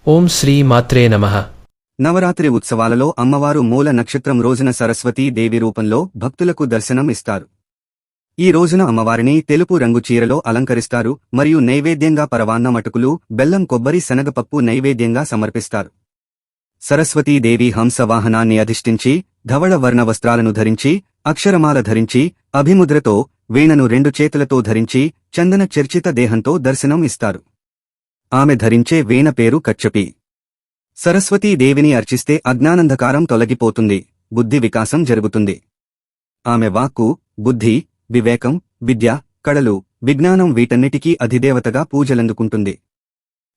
ఓం శ్రీ మాత్రే నమః. నవరాత్రి ఉత్సవాలలో అమ్మవారు మూల నక్షత్రం రోజున సరస్వతీ దేవి రూపంలో భక్తులకు దర్శనం ఇస్తారు. ఈ రోజున అమ్మవారిని తెలుపు రంగు చీరలో అలంకరిస్తారు మరియు నైవేద్యంగా పరవాన్నం అటుకులు, బెల్లం, కొబ్బరి, శనగపప్పు నైవేద్యంగా సమర్పిస్తారు. సరస్వతీదేవి హంసవాహనాన్ని అధిష్ఠించి ధవళ వర్ణ వస్త్రాలను ధరించి, అక్షరమాల ధరించి, అభిముద్రతో, వీణను 2 చేతులతో ధరించి, చందన చర్చిత దేహంతో దర్శనం ఇస్తారు. ఆమె ధరించే వీణ పేరు కచ్చపి. సరస్వతీదేవిని అర్చిస్తే అజ్ఞానంధకారం తొలగిపోతుంది, బుద్ధి వికాసం జరుగుతుంది. ఆమె వాక్కు, బుద్ధి, వివేకం, విద్య, కళలు, విజ్ఞానం వీటన్నిటికీ అధిదేవతగా పూజలందుకుంటుంది.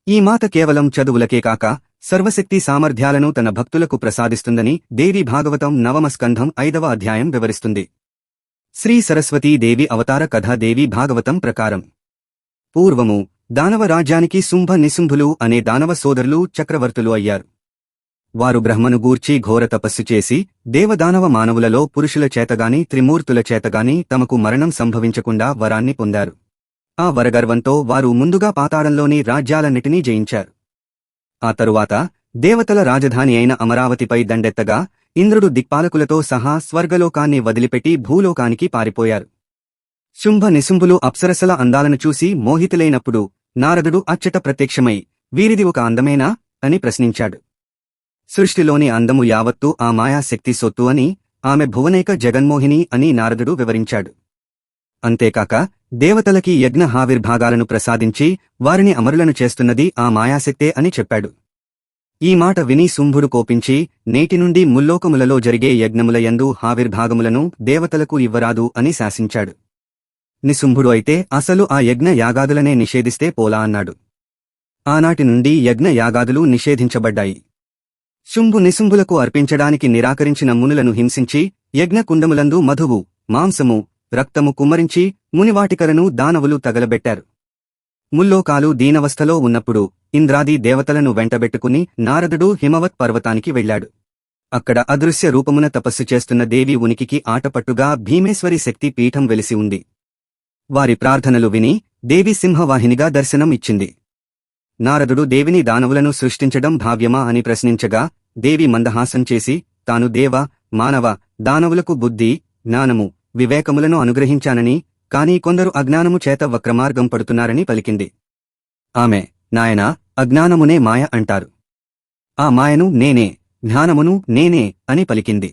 ఈ మాత కేవలం చదువులకే కాక సర్వశక్తి సామర్థ్యాలను తన భక్తులకు ప్రసాదిస్తుందని దేవి భాగవతం 9వ స్కంధం 5వ అధ్యాయం వివరిస్తుంది. శ్రీ సరస్వతీదేవి అవతార కథ దేవి భాగవతం ప్రకారం పూర్వము దానవ రాజ్యానికి శుంభ నిశుంభులు అనే దానవ సోదరులు చక్రవర్తులు అయ్యారు. వారు బ్రహ్మను గూర్చి ఘోర తపస్సు చేసి దేవదానవ మానవులలో పురుషుల చేతగాని త్రిమూర్తుల చేతగాని తమకు మరణం సంభవించకుండా వరాన్ని పొందారు. ఆ వరగర్వంతో వారు ముందుగా పాతాళంలోని రాజ్యాలన్నిటినీ జయించారు. ఆ తరువాత దేవతల రాజధాని అయిన అమరావతిపై దండెత్తగా ఇంద్రుడు దిక్పాలకులతో సహా స్వర్గలోకాన్ని వదిలిపెట్టి భూలోకానికి పారిపోయారు. శుంభ నిశుంభులు అప్సరసల అందాలను చూసి మోహితులైనప్పుడు నారదుడు అచ్చట ప్రత్యక్షమై, వీరిది ఒక అందమేనా అని ప్రశ్నించాడు. సృష్టిలోని అందము యావత్తూ ఆ మాయాశక్తి సొత్తు అని, ఆమె భువనేక జగన్మోహిని అని నారదుడు వివరించాడు. అంతేకాక దేవతలకి యజ్ఞ హావిర్భాగాలను ప్రసాదించి వారిని అమరులను చేస్తున్నది ఆ మాయాశక్తే అని చెప్పాడు. ఈ మాట విని శుంభుడు కోపించి, నేటి నుండి ముల్లోకములలో జరిగే యజ్ఞముల యందు హావిర్భాగములను దేవతలకు ఇవ్వరాదు అని శాసించాడు. నిశుంభుడు అయితే అసలు ఆ యజ్ఞ యాగాదులనే నిషేధిస్తే పోలా అన్నాడు. ఆనాటి నుండి యజ్ఞ యాగాదులు నిషేధించబడ్డాయి. శుంభు నిశుంభులకు అర్పించడానికి నిరాకరించిన మునులను హింసించి యజ్ఞకుండములందు మధువు, మాంసము, రక్తము కుమ్మరించి మునివాటికలను దానవులు తగలబెట్టారు. ముల్లోకాలు దీనవస్థలో ఉన్నప్పుడు ఇంద్రాది దేవతలను వెంటబెట్టుకుని నారదుడు హిమవత్ పర్వతానికి వెళ్లాడు. అక్కడ అదృశ్య రూపమున తపస్సు చేస్తున్న దేవి ఉనికికి ఆటపట్టుగా భీమేశ్వరి శక్తి పీఠం వెలిసి ఉంది. వారి ప్రార్థనలు విని దేవి సింహవాహినిగా దర్శనం ఇచ్చింది. నారదుడు దేవిని దానవులను సృష్టించడం భావ్యమా అని ప్రశ్నించగా దేవి మందహాసం చేసి, తాను దేవ, మానవ, దానవులకు బుద్ధి, జ్ఞానము, వివేకములను అనుగ్రహించానని, కానీ కొందరు అజ్ఞానము చేత వక్రమార్గం పడుతున్నారని పలికింది. ఆమె, నాయనా, అజ్ఞానమునే మాయ అంటారు. ఆ మాయను నేనే, జ్ఞానమును నేనే అని పలికింది.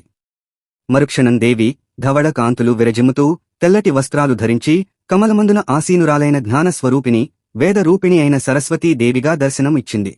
మరుక్షణం దేవి ధవళ కాంతులు విరజిమ్ముతూ తెల్లటి వస్త్రాలు ధరించి కమలమందున ఆసీనురాలైన జ్ఞానస్వరూపిణి, వేదరూపిణి అయిన సరస్వతీ దేవిగా దర్శనం ఇచ్చింది.